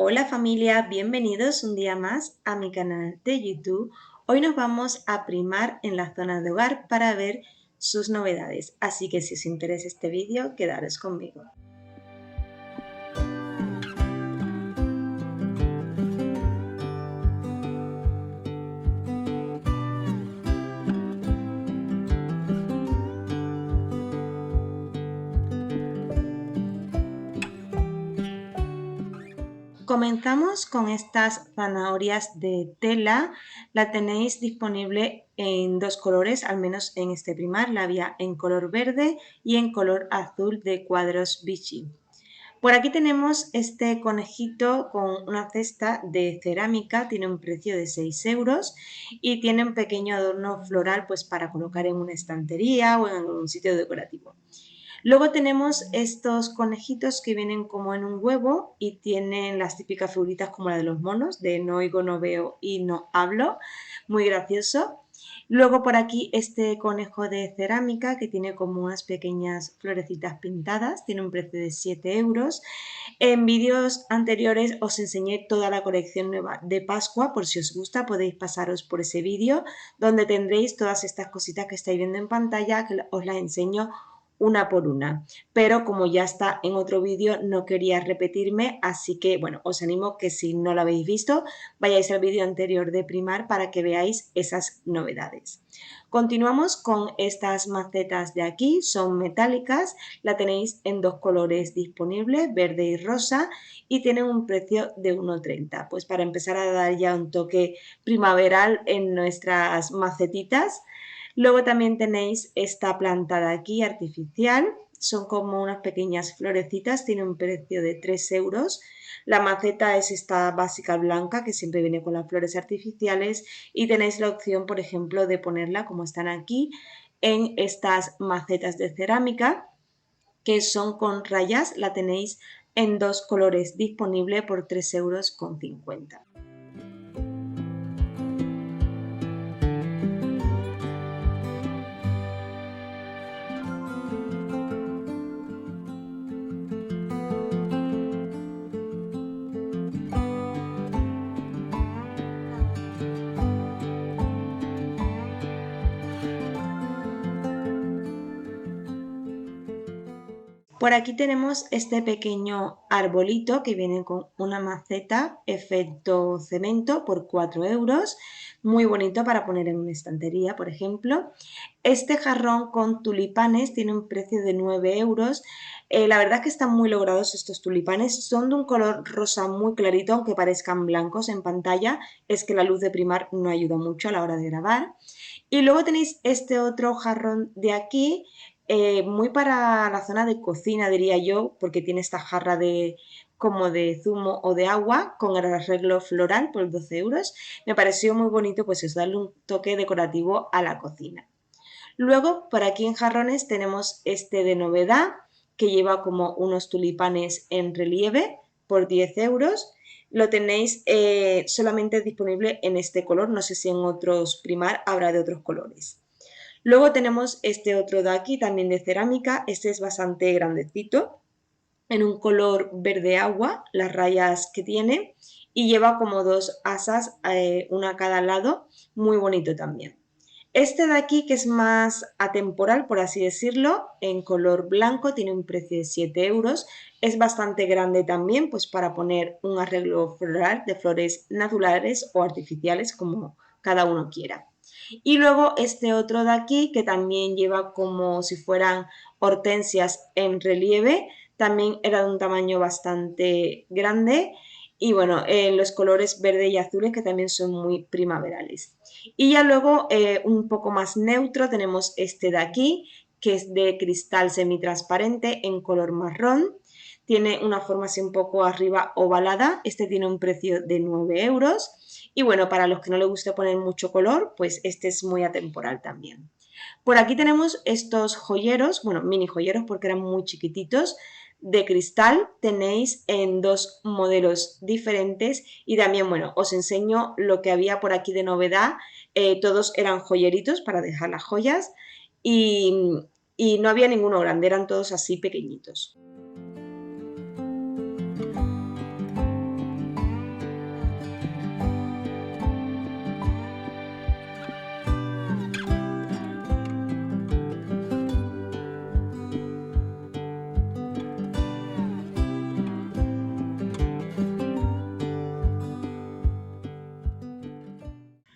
Hola familia, bienvenidos un día más a mi canal de YouTube. Hoy nos vamos a primar en la zona de hogar para ver sus novedades, así que si os interesa este vídeo, quedaros conmigo. Comenzamos con estas zanahorias de tela. La tenéis disponible en dos colores, al menos en este primar. La había en color verde y en color azul de cuadros Vichy. Por aquí tenemos este conejito con una cesta de cerámica, tiene un precio de 6 euros y tiene un pequeño adorno floral pues para colocar en una estantería o en algún sitio decorativo. Luego tenemos estos conejitos que vienen como en un huevo y tienen las típicas figuritas como la de los monos, de no oigo, no veo y no hablo, muy gracioso. Luego por aquí este conejo de cerámica que tiene como unas pequeñas florecitas pintadas, tiene un precio de 7 euros. En vídeos anteriores os enseñé toda la colección nueva de Pascua, por si os gusta podéis pasaros por ese vídeo donde tendréis todas estas cositas que estáis viendo en pantalla, que os las enseño una por una, pero como ya está en otro vídeo no quería repetirme, así que bueno, os animo que si no lo habéis visto vayáis al vídeo anterior de primar para que veáis esas novedades. Continuamos con estas macetas de aquí, son metálicas, la tenéis en dos colores disponibles, verde y rosa, y tienen un precio de 1,30. Pues para empezar a dar ya un toque primaveral en nuestras macetitas. Luego también tenéis esta planta de aquí artificial, son como unas pequeñas florecitas, tiene un precio de 3 euros. La maceta es esta básica blanca que siempre viene con las flores artificiales y tenéis la opción, por ejemplo, de ponerla como están aquí en estas macetas de cerámica que son con rayas, la tenéis en dos colores disponible por 3,50 euros. Por aquí tenemos este pequeño arbolito que viene con una maceta efecto cemento por 4 euros, muy bonito para poner en una estantería, por ejemplo. Este jarrón con tulipanes tiene un precio de 9 euros. La verdad es que están muy logrados estos tulipanes, son de un color rosa muy clarito, aunque parezcan blancos en pantalla, es que la luz de primar no ayuda mucho a la hora de grabar. Y luego tenéis este otro jarrón de aquí, muy para la zona de cocina, diría yo, porque tiene esta jarra como de zumo o de agua con el arreglo floral por 12 euros. Me pareció muy bonito pues es darle un toque decorativo a la cocina. Luego, por aquí en jarrones tenemos este de novedad que lleva como unos tulipanes en relieve por 10 euros. Lo tenéis solamente disponible en este color, no sé si en otros primar habrá de otros colores. Luego tenemos este otro de aquí, también de cerámica, este es bastante grandecito, en un color verde agua, las rayas que tiene, y lleva como dos asas, una a cada lado, muy bonito también. Este de aquí, que es más atemporal, por así decirlo, en color blanco, tiene un precio de 7 euros. Es bastante grande también, pues para poner un arreglo floral de flores naturales o artificiales, como cada uno quiera. Y luego este otro de aquí, que también lleva como si fueran hortensias en relieve, también era de un tamaño bastante grande. Y bueno, los colores verde y azules que también son muy primaverales. Y ya luego, un poco más neutro, tenemos este de aquí, que es de cristal semitransparente en color marrón. Tiene una forma así un poco arriba ovalada. Este tiene un precio de 9 euros. Y bueno, para los que no les gusta poner mucho color, pues este es muy atemporal también. Por aquí tenemos estos joyeros, bueno, mini joyeros porque eran muy chiquititos, de cristal. Tenéis en dos modelos diferentes y también, bueno, os enseño lo que había por aquí de novedad. Todos eran joyeritos para dejar las joyas y no había ninguno grande, eran todos así pequeñitos.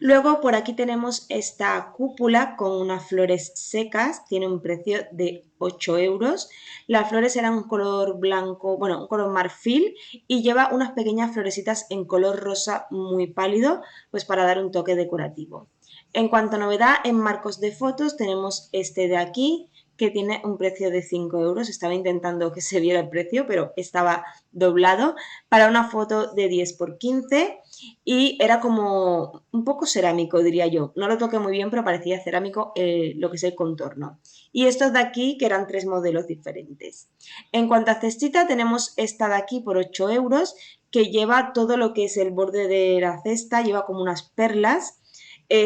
Luego por aquí tenemos esta cúpula con unas flores secas, tiene un precio de 8 euros. Las flores eran un color blanco, bueno, un color marfil y lleva unas pequeñas florecitas en color rosa muy pálido, pues para dar un toque decorativo. En cuanto a novedad, en marcos de fotos tenemos este de aquí, que tiene un precio de 5 euros. Estaba intentando que se viera el precio, pero estaba doblado para una foto de 10 por 15 y era como un poco cerámico, diría yo. No lo toqué muy bien, pero parecía cerámico lo que es el contorno. Y estos de aquí, que eran 3 modelos diferentes. En cuanto a cestita, tenemos esta de aquí por 8 euros, que lleva todo lo que es el borde de la cesta, lleva como unas perlas.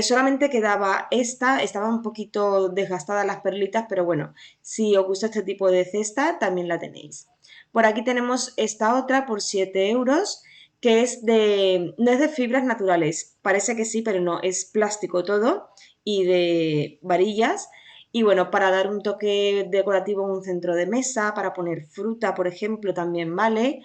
Solamente quedaba esta, estaba un poquito desgastadas las perlitas, pero bueno, si os gusta este tipo de cesta, también la tenéis. Por aquí tenemos esta otra por 7 euros, que no es de fibras naturales, parece que sí, pero no, es plástico todo y de varillas. Y bueno, para dar un toque decorativo en un centro de mesa, para poner fruta, por ejemplo, también vale.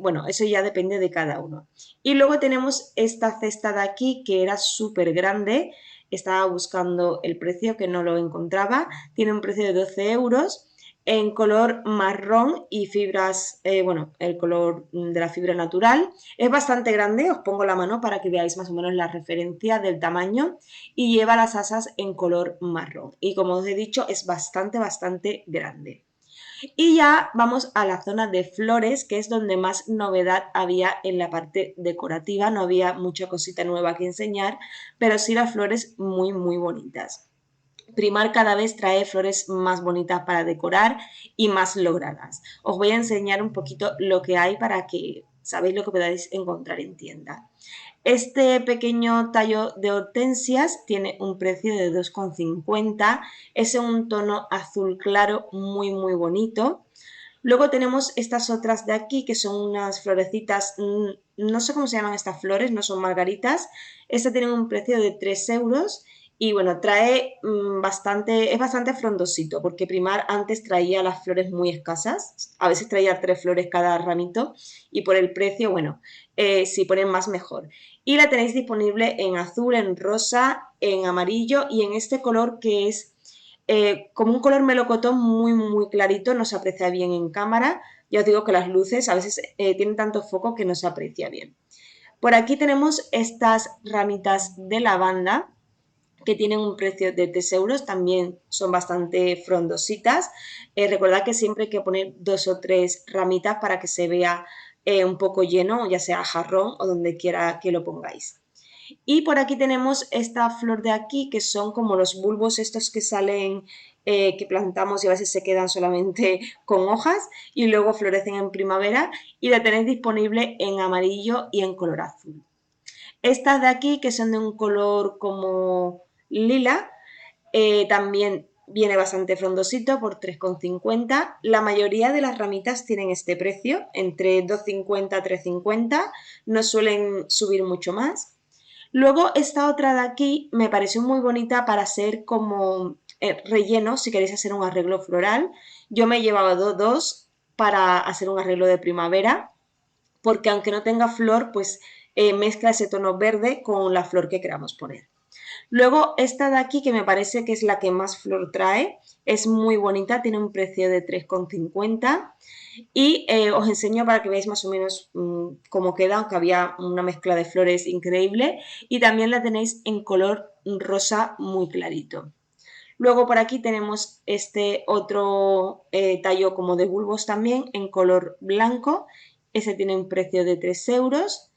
Bueno, eso ya depende de cada uno. Y luego tenemos esta cesta de aquí que era súper grande. Estaba buscando el precio que no lo encontraba. Tiene un precio de 12 euros en color marrón y fibras, bueno, el color de la fibra natural. Es bastante grande, os pongo la mano para que veáis más o menos la referencia del tamaño y lleva las asas en color marrón. Y como os he dicho, es bastante grande. Y ya vamos a la zona de flores, que es donde más novedad había en la parte decorativa. No había mucha cosita nueva que enseñar, pero sí las flores muy bonitas. Primar cada vez trae flores más bonitas para decorar y más logradas. Os voy a enseñar un poquito lo que hay para que sabéis lo que podáis encontrar en tienda. Este pequeño tallo de hortensias tiene un precio de 2,50. Es en un tono azul claro muy bonito. Luego tenemos estas otras de aquí que son unas florecitas, no sé cómo se llaman estas flores, no son margaritas. Estas tienen un precio de 3 euros y bueno, trae es bastante frondosito porque Primar antes traía las flores muy escasas, a veces traía 3 flores cada ramito y por el precio, bueno, si ponen más mejor. Y la tenéis disponible en azul, en rosa, en amarillo y en este color que es como un color melocotón muy clarito, no se aprecia bien en cámara. Ya os digo que las luces a veces tienen tanto foco que no se aprecia bien. Por aquí tenemos estas ramitas de lavanda que tienen un precio de 3 euros, también son bastante frondositas. Recordad que siempre hay que poner 2 o 3 ramitas para que se vea un poco lleno, ya sea jarrón o donde quiera que lo pongáis. Y por aquí tenemos esta flor de aquí, que son como los bulbos estos que salen, que plantamos y a veces se quedan solamente con hojas y luego florecen en primavera y la tenéis disponible en amarillo y en color azul. Estas de aquí, que son de un color como lila, también viene bastante frondosito por 3,50. La mayoría de las ramitas tienen este precio, entre 2,50 a 3,50, no suelen subir mucho más. Luego esta otra de aquí me pareció muy bonita para ser como relleno, si queréis hacer un arreglo floral. Yo me he llevado dos para hacer un arreglo de primavera, porque aunque no tenga flor, pues mezcla ese tono verde con la flor que queramos poner. Luego esta de aquí, que me parece que es la que más flor trae, es muy bonita, tiene un precio de 3,50 y os enseño para que veáis más o menos cómo queda, aunque había una mezcla de flores increíble y también la tenéis en color rosa muy clarito. Luego por aquí tenemos este otro tallo como de bulbos también en color blanco, ese tiene un precio de 3 euros.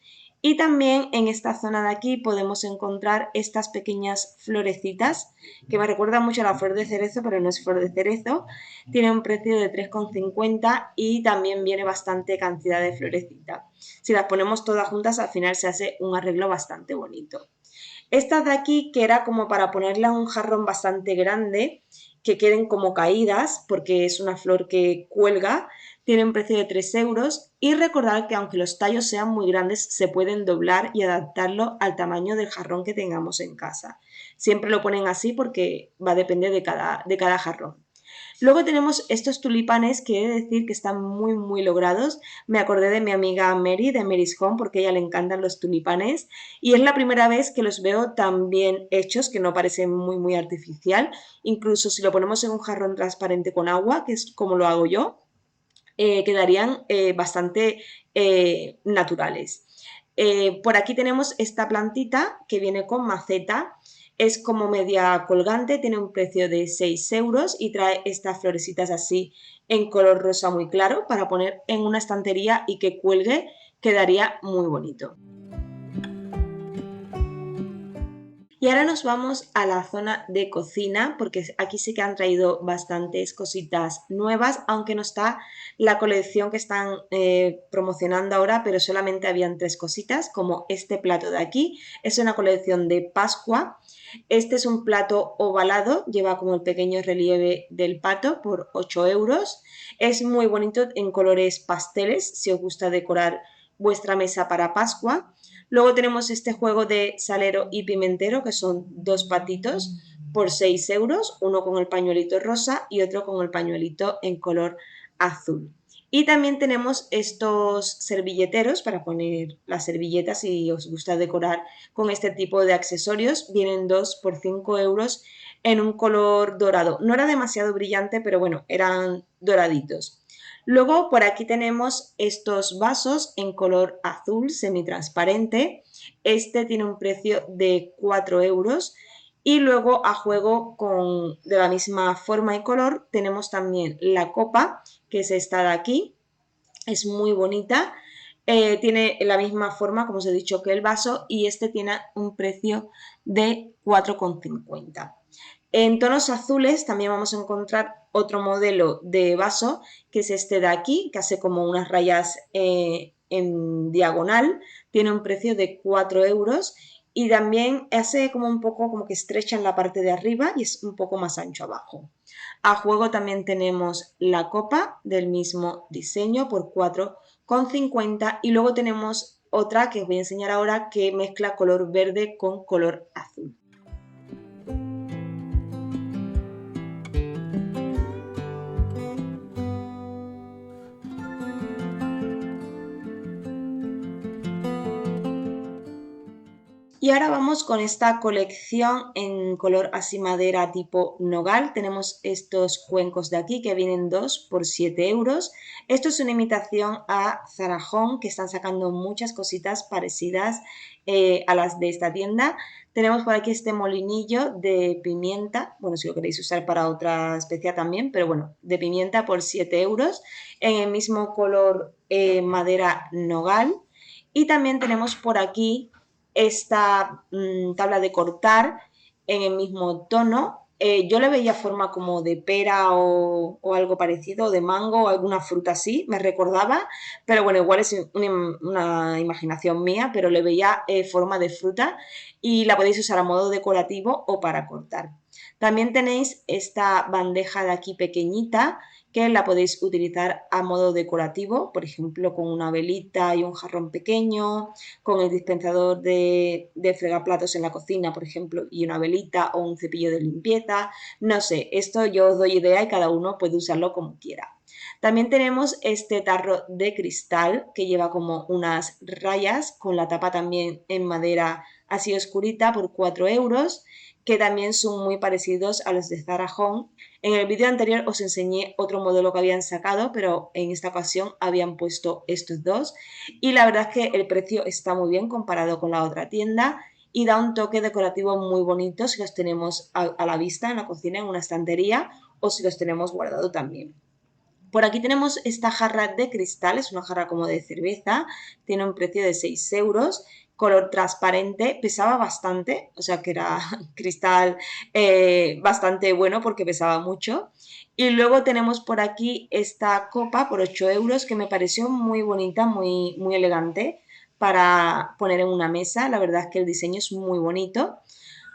Y también en esta zona de aquí podemos encontrar estas pequeñas florecitas que me recuerdan mucho a la flor de cerezo, pero no es flor de cerezo. Tiene un precio de 3,50 y también viene bastante cantidad de florecitas. Si las ponemos todas juntas, al final se hace un arreglo bastante bonito. Estas de aquí, que era como para ponerla en un jarrón bastante grande, que queden como caídas, porque es una flor que cuelga, tiene un precio de 3 euros. Y recordad que aunque los tallos sean muy grandes, se pueden doblar y adaptarlo al tamaño del jarrón que tengamos en casa. Siempre lo ponen así porque va a depender de cada jarrón. Luego tenemos estos tulipanes que he de decir que están muy logrados. Me acordé de mi amiga Mary, de Mary's Home, porque a ella le encantan los tulipanes y es la primera vez que los veo tan bien hechos, que no parecen muy artificial. Incluso si lo ponemos en un jarrón transparente con agua, que es como lo hago yo, quedarían bastante naturales. Por aquí tenemos esta plantita que viene con maceta, es como media colgante, tiene un precio de 6 euros y trae estas florecitas así en color rosa muy claro para poner en una estantería y que cuelgue, quedaría muy bonito. Y ahora nos vamos a la zona de cocina, porque aquí sí que han traído bastantes cositas nuevas, aunque no está la colección que están promocionando ahora, pero solamente habían 3 cositas, como este plato de aquí. Es una colección de Pascua. Este es un plato ovalado, lleva como el pequeño relieve del pato por 8 euros. Es muy bonito en colores pasteles, si os gusta decorar vuestra mesa para Pascua. Luego tenemos este juego de salero y pimentero, que son 2 patitos por 6 euros, uno con el pañuelito rosa y otro con el pañuelito en color azul. Y también tenemos estos servilleteros para poner las servilletas si os gusta decorar con este tipo de accesorios. Vienen 2 por 5 euros en un color dorado. No era demasiado brillante, pero bueno, eran doraditos. Luego por aquí tenemos estos vasos en color azul semitransparente. Este tiene un precio de 4 euros. Y luego a juego de la misma forma y color tenemos también la copa, que es esta de aquí. Es muy bonita. Tiene la misma forma, como os he dicho, que el vaso y este tiene un precio de 4,50. En tonos azules también vamos a encontrar otro modelo de vaso, que es este de aquí, que hace como unas rayas en diagonal. Tiene un precio de 4 euros y también hace como un poco como que estrecha en la parte de arriba y es un poco más ancho abajo. A juego también tenemos la copa del mismo diseño por 4,50 y luego tenemos otra que os voy a enseñar ahora que mezcla color verde con color azul. Y ahora vamos con esta colección en color así madera tipo nogal. Tenemos estos cuencos de aquí que vienen 2 por 7 euros. Esto es una imitación a Zara Home, que están sacando muchas cositas parecidas a las de esta tienda. Tenemos por aquí este molinillo de pimienta, bueno, si lo queréis usar para otra especia también, pero bueno, de pimienta por 7 euros, en el mismo color madera nogal. Y también tenemos por aquí esta tabla de cortar en el mismo tono. Yo le veía forma como de pera o algo parecido, de mango o alguna fruta así, me recordaba, pero bueno, igual es una imaginación mía, pero le veía forma de fruta y la podéis usar a modo decorativo o para cortar. También tenéis esta bandeja de aquí pequeñita que la podéis utilizar a modo decorativo, por ejemplo, con una velita y un jarrón pequeño, con el dispensador de fregaplatos en la cocina, por ejemplo, y una velita o un cepillo de limpieza. No sé, esto yo os doy idea y cada uno puede usarlo como quiera. También tenemos este tarro de cristal que lleva como unas rayas con la tapa también en madera así oscurita por 4 euros, que también son muy parecidos a los de Zara Home. En el vídeo anterior os enseñé otro modelo que habían sacado, pero en esta ocasión habían puesto estos dos y la verdad es que el precio está muy bien comparado con la otra tienda y da un toque decorativo muy bonito si los tenemos a la vista en la cocina, en una estantería o si los tenemos guardado también. Por aquí tenemos esta jarra de cristal, es una jarra como de cerveza, tiene un precio de 6 euros, color transparente, pesaba bastante, o sea que era cristal bastante bueno porque pesaba mucho. Y luego tenemos por aquí esta copa por 8 euros que me pareció muy bonita, muy elegante para poner en una mesa, la verdad es que el diseño es muy bonito.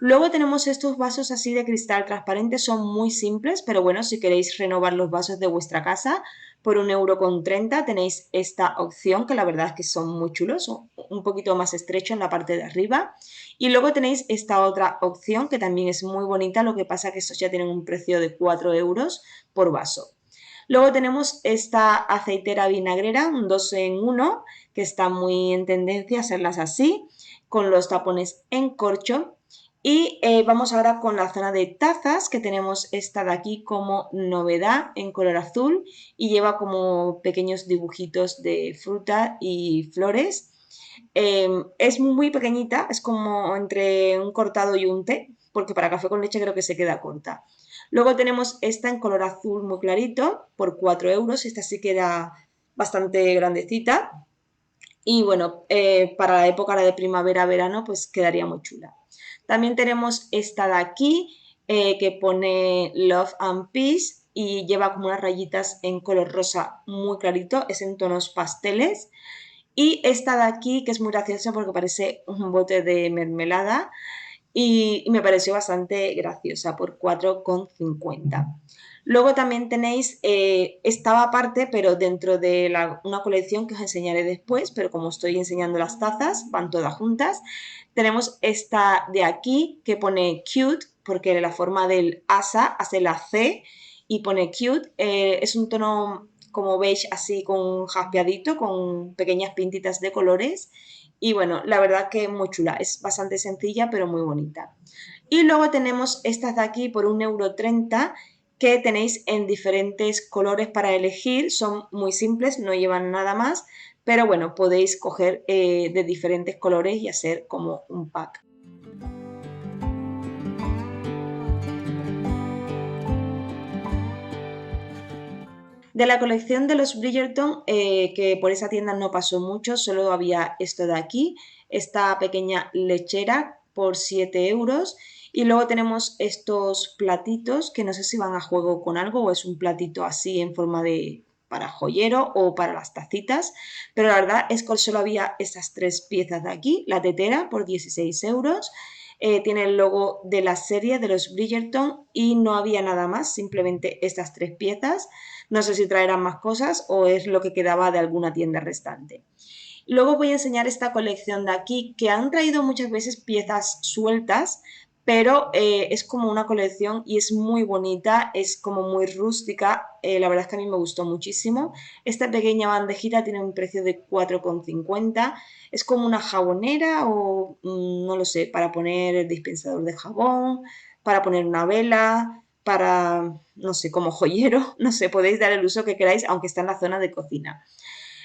Luego tenemos estos vasos así de cristal transparente, son muy simples, pero bueno, si queréis renovar los vasos de vuestra casa, por 1,30 € tenéis esta opción, que la verdad es que son muy chulos, son un poquito más estrecho en la parte de arriba. Y luego tenéis esta otra opción que también es muy bonita, lo que pasa que estos ya tienen un precio de 4 € por vaso. Luego tenemos esta aceitera vinagrera, un 2 en 1, que está muy en tendencia a hacerlas así, con los tapones en corcho. Y vamos ahora con la zona de tazas, que tenemos esta de aquí como novedad en color azul y lleva como pequeños dibujitos de fruta y flores. Es muy pequeñita, es como entre un cortado y un té, porque para café con leche creo que se queda corta. Luego tenemos esta en color azul muy clarito por 4 €, esta sí queda bastante grandecita. Y bueno, para la época de primavera-verano pues quedaría muy chula. También tenemos esta de aquí que pone Love and Peace y lleva como unas rayitas en color rosa muy clarito, es en tonos pasteles. Y esta de aquí que es muy graciosa porque parece un bote de mermelada y me pareció bastante graciosa por 4,50. Luego también tenéis, estaba aparte, pero dentro de una colección que os enseñaré después, pero como estoy enseñando las tazas, van todas juntas. Tenemos esta de aquí que pone cute, porque la forma del asa hace la C y pone cute. Es un tono como beige así con jaspeadito, con pequeñas pintitas de colores. Y bueno, la verdad que muy chula, es bastante sencilla pero muy bonita. Y luego tenemos estas de aquí por 1,30 € que tenéis en diferentes colores para elegir, son muy simples, no llevan nada más, pero bueno, podéis coger de diferentes colores y hacer como un pack. De la colección de los Bridgerton, que por esa tienda no pasó mucho, solo había esto de aquí, esta pequeña lechera por 7 €. Y luego tenemos estos platitos que no sé si van a juego con algo o es un platito así en forma de para joyero o para las tacitas, pero la verdad es que solo había estas tres piezas de aquí, la tetera por 16 €, tiene el logo de la serie de los Bridgerton y no había nada más, simplemente estas tres piezas. No sé si traerán más cosas o es lo que quedaba de alguna tienda restante. Luego voy a enseñar esta colección de aquí que han traído muchas veces piezas sueltas, pero es como una colección y es muy bonita, es como muy rústica, la verdad es que a mí me gustó muchísimo. Esta pequeña bandejita tiene un precio de 4,50, es como una jabonera o no lo sé, para poner el dispensador de jabón, para poner una vela, para, no sé, como joyero, no sé, podéis dar el uso que queráis, aunque está en la zona de cocina.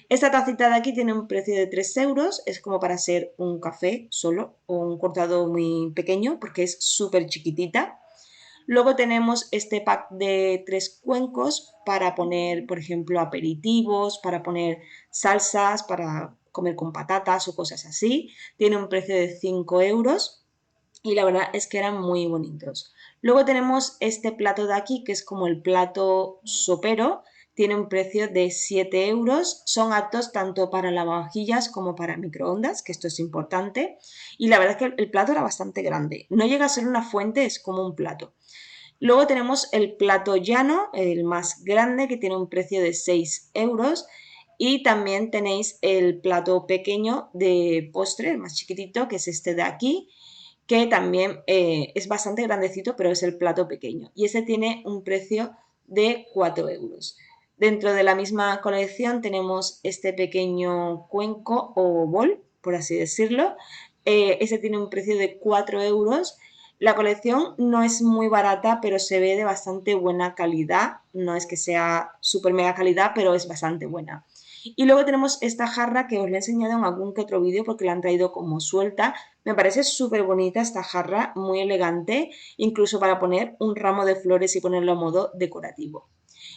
Esta tacita de aquí tiene un precio de 3 €, es como para hacer un café solo o un cortado muy pequeño porque es súper chiquitita. Luego tenemos este pack de 3 cuencos para poner, por ejemplo, aperitivos, para poner salsas, para comer con patatas o cosas así. Tiene un precio de 5 € y la verdad es que eran muy bonitos. Luego tenemos este plato de aquí que es como el plato sopero, tiene un precio de 7 €, son aptos tanto para lavavajillas como para microondas, que esto es importante, y la verdad es que el plato era bastante grande, no llega a ser una fuente, es como un plato. Luego tenemos el plato llano, el más grande, que tiene un precio de 6 € y también tenéis el plato pequeño de postre, el más chiquitito, que es este de aquí, que también es bastante grandecito, pero es el plato pequeño. Y ese tiene un precio de 4 €. Dentro de la misma colección tenemos este pequeño cuenco o bol, por así decirlo. Ese tiene un precio de 4 €. La colección no es muy barata, pero se ve de bastante buena calidad. No es que sea súper mega calidad, pero es bastante buena. Y luego tenemos esta jarra que os la he enseñado en algún que otro vídeo porque la han traído como suelta. Me parece súper bonita esta jarra, muy elegante, incluso para poner un ramo de flores y ponerlo a modo decorativo.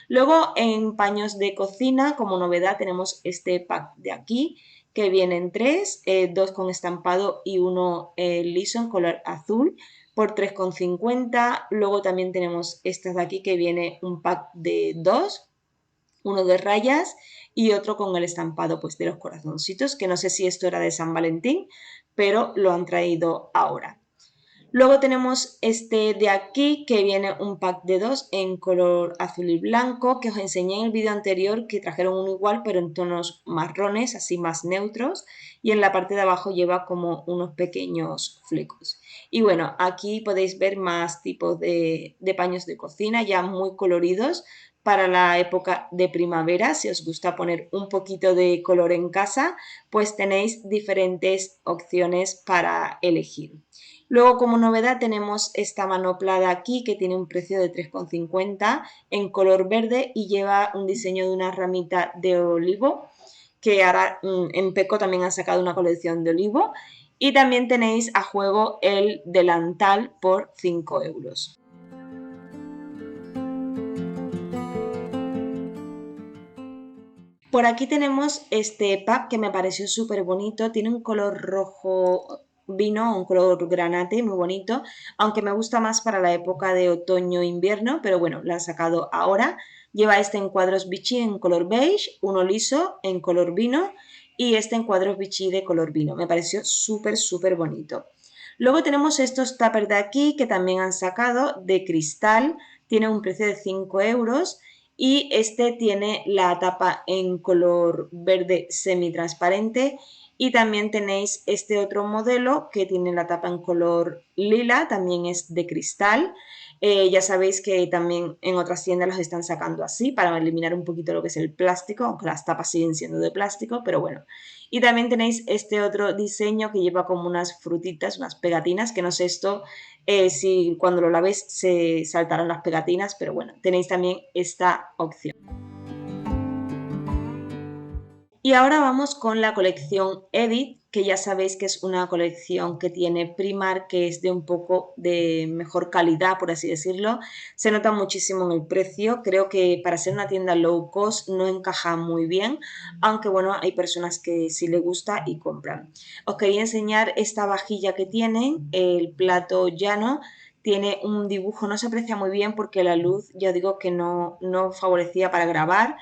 Luego en paños de cocina, como novedad, tenemos este pack de aquí, que vienen tres, dos con estampado y uno liso en color azul por 3,50. Luego también tenemos estas de aquí que viene un pack de dos, uno de rayas y otro con el estampado pues de los corazoncitos, que no sé si esto era de San Valentín, pero lo han traído ahora. Luego tenemos este de aquí que viene un pack de 2 en color azul y blanco que os enseñé en el vídeo anterior que trajeron uno igual pero en tonos marrones, así más neutros, y en la parte de abajo lleva como unos pequeños flecos. Y bueno, aquí podéis ver más tipos de paños de cocina ya muy coloridos para la época de primavera. Si os gusta poner un poquito de color en casa, pues tenéis diferentes opciones para elegir. Luego, como novedad, tenemos esta manopla de aquí que tiene un precio de 3,50 en color verde y lleva un diseño de una ramita de olivo, que ahora en Peco también han sacado una colección de olivo. Y también tenéis a juego el delantal por 5 euros. Por aquí tenemos este pack que me pareció súper bonito. Tiene un color rojo vino, un color granate muy bonito, aunque me gusta más para la época de otoño-invierno, pero bueno, la han sacado ahora. Lleva este en cuadros Vichy en color beige, uno liso en color vino y este en cuadros Vichy de color vino. Me pareció súper, súper bonito. Luego tenemos estos tuppers de aquí que también han sacado de cristal. Tiene un precio de 5 euros y este tiene la tapa en color verde semitransparente y también tenéis este otro modelo que tiene la tapa en color lila, también es de cristal. Ya sabéis que también en otras tiendas los están sacando así para eliminar un poquito lo que es el plástico, aunque las tapas siguen siendo de plástico, pero bueno. Y también tenéis este otro diseño que lleva como unas frutitas, unas pegatinas, que no sé esto si cuando lo lavéis se saltarán las pegatinas, pero bueno, tenéis también esta opción. Y ahora vamos con la colección Edit, que ya sabéis que es una colección que tiene Primark, que es de un poco de mejor calidad, por así decirlo. Se nota muchísimo en el precio. Creo que para ser una tienda low cost no encaja muy bien, aunque bueno, hay personas que sí les gusta y compran. Os quería enseñar esta vajilla que tienen, el plato llano. Tiene un dibujo, no se aprecia muy bien porque la luz, ya digo que no favorecía para grabar,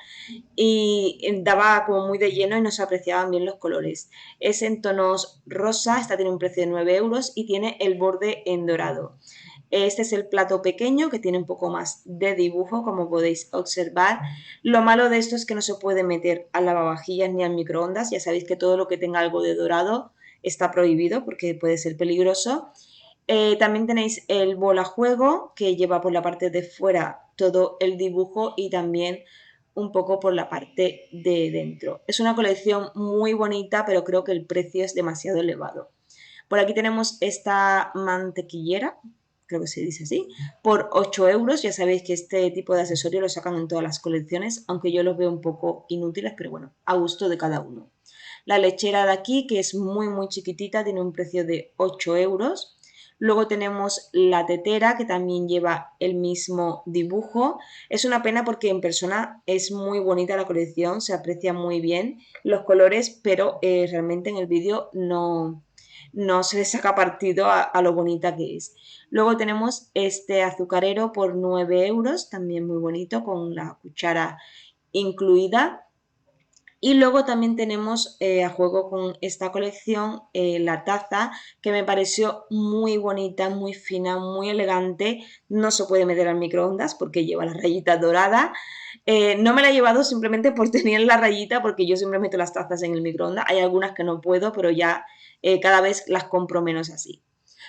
y daba como muy de lleno y no se apreciaban bien los colores. Es en tonos rosa, esta tiene un precio de 9 euros y tiene el borde en dorado. Este es el plato pequeño que tiene un poco más de dibujo, como podéis observar. Lo malo de esto es que no se puede meter al lavavajillas ni al microondas. Ya sabéis que todo lo que tenga algo de dorado está prohibido porque puede ser peligroso. También tenéis el bol a juego que lleva por la parte de fuera todo el dibujo y también un poco por la parte de dentro. Es una colección muy bonita, pero creo que el precio es demasiado elevado. Por aquí tenemos esta mantequillera, creo que se dice así, por 8 euros. Ya sabéis que este tipo de accesorios lo sacan en todas las colecciones, aunque yo los veo un poco inútiles, pero bueno, a gusto de cada uno. La lechera de aquí, que es muy, muy chiquitita, tiene un precio de 8 euros. Luego tenemos la tetera, que también lleva el mismo dibujo. Es una pena porque en persona es muy bonita la colección, se aprecia muy bien los colores, pero realmente en el vídeo no se le saca partido a lo bonita que es. Luego tenemos este azucarero por 9 euros, también muy bonito, con la cuchara incluida. Y luego también tenemos a juego con esta colección la taza, que me pareció muy bonita, muy fina, muy elegante. No se puede meter al microondas porque lleva la rayita dorada. No me la he llevado simplemente por tener la rayita, porque yo siempre meto las tazas en el microondas. Hay algunas que no puedo, pero ya cada vez las compro menos así.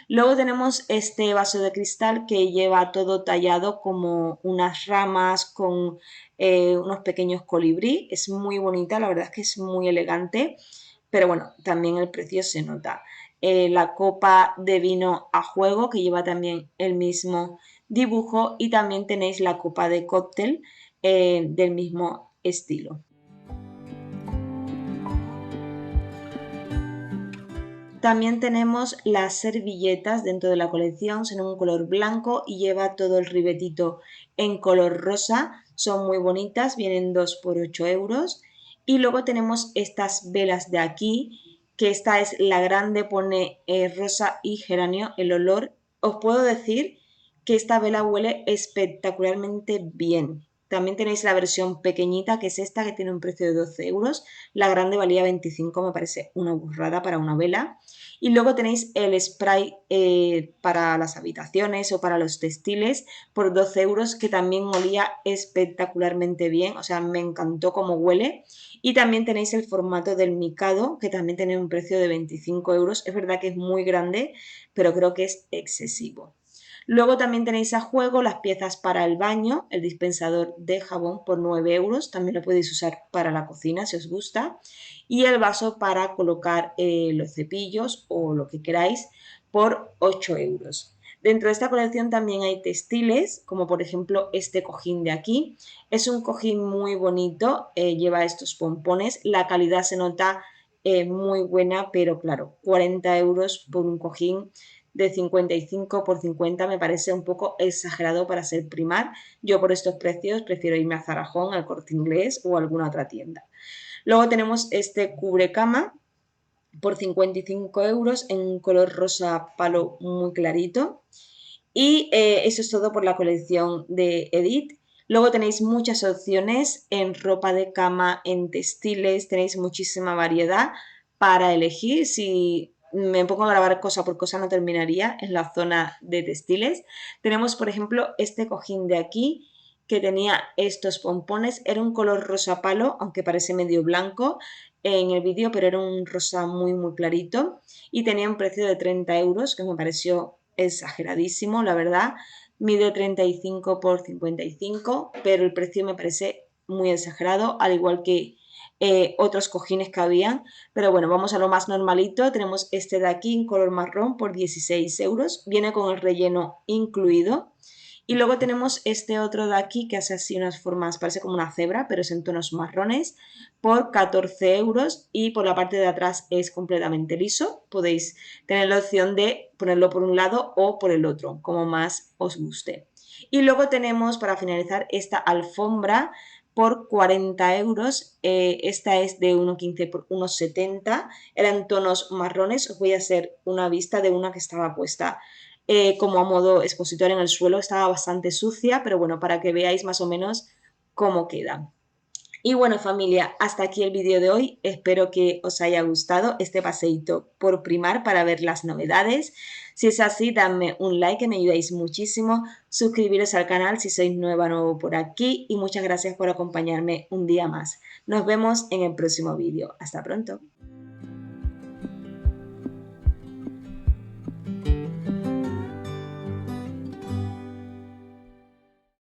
Luego tenemos este vaso de cristal que lleva todo tallado como unas ramas con unos pequeños colibrí. Es muy bonita, la verdad es que es muy elegante, pero bueno, también el precio se nota. La copa de vino a juego que lleva también el mismo dibujo y también tenéis la copa de cóctel del mismo estilo. También tenemos las servilletas dentro de la colección, son un color blanco y lleva todo el ribetito en color rosa. Son muy bonitas, vienen 2 por 8 euros. Y luego tenemos estas velas de aquí, que esta es la grande, pone rosa y geranio el olor. Os puedo decir que esta vela huele espectacularmente bien. También tenéis la versión pequeñita, que es esta, que tiene un precio de 12 euros. La grande valía 25, me parece una burrada para una vela. Y luego tenéis el spray para las habitaciones o para los textiles por 12 euros, que también olía espectacularmente bien, o sea, me encantó cómo huele. Y también tenéis el formato del Mikado, que también tiene un precio de 25 euros. Es verdad que es muy grande, pero creo que es excesivo. Luego también tenéis a juego las piezas para el baño, el dispensador de jabón por 9 euros, también lo podéis usar para la cocina si os gusta, y el vaso para colocar los cepillos o lo que queráis por 8 euros. Dentro de esta colección también hay textiles, como por ejemplo este cojín de aquí. Es un cojín muy bonito, lleva estos pompones, la calidad se nota muy buena, pero claro, 40 euros por un cojín de 55 por 50 me parece un poco exagerado para ser Primar. Yo por estos precios prefiero irme a Zarajón, al Corte Inglés o a alguna otra tienda. Luego tenemos este cubrecama por 55 euros en un color rosa palo muy clarito. Y eso es todo por la colección de Edith. Luego tenéis muchas opciones en ropa de cama, en textiles, tenéis muchísima variedad para elegir. Si me pongo a grabar cosa por cosa no terminaría en la zona de textiles. Tenemos, por ejemplo, este cojín de aquí que tenía estos pompones. Era un color rosa palo, aunque parece medio blanco en el vídeo, pero era un rosa muy, muy clarito. Y tenía un precio de 30 euros, que me pareció exageradísimo, la verdad. Mide 35 por 55, pero el precio me parece muy exagerado, al igual que otros cojines que habían. Pero bueno, vamos a lo más normalito. Tenemos este de aquí en color marrón por 16 euros. Viene con el relleno incluido. Y luego tenemos este otro de aquí que hace así unas formas, parece como una cebra, pero es en tonos marrones, por 14 euros. Y por la parte de atrás es completamente liso. Podéis tener la opción de ponerlo por un lado o por el otro, como más os guste. Y luego tenemos, para finalizar, esta alfombra por 40 euros. Esta es de 1,15 por 1,70. Eran tonos marrones. Os voy a hacer una vista de una que estaba puesta como a modo expositor en el suelo. Estaba bastante sucia, pero bueno, para que veáis más o menos cómo queda. Y bueno, familia, hasta aquí el vídeo de hoy. Espero que os haya gustado este paseíto por Primar para ver las novedades. Si es así, dadme un like, que me ayudáis muchísimo. Suscribiros al canal si sois nuevo por aquí. Y muchas gracias por acompañarme un día más. Nos vemos en el próximo vídeo. Hasta pronto.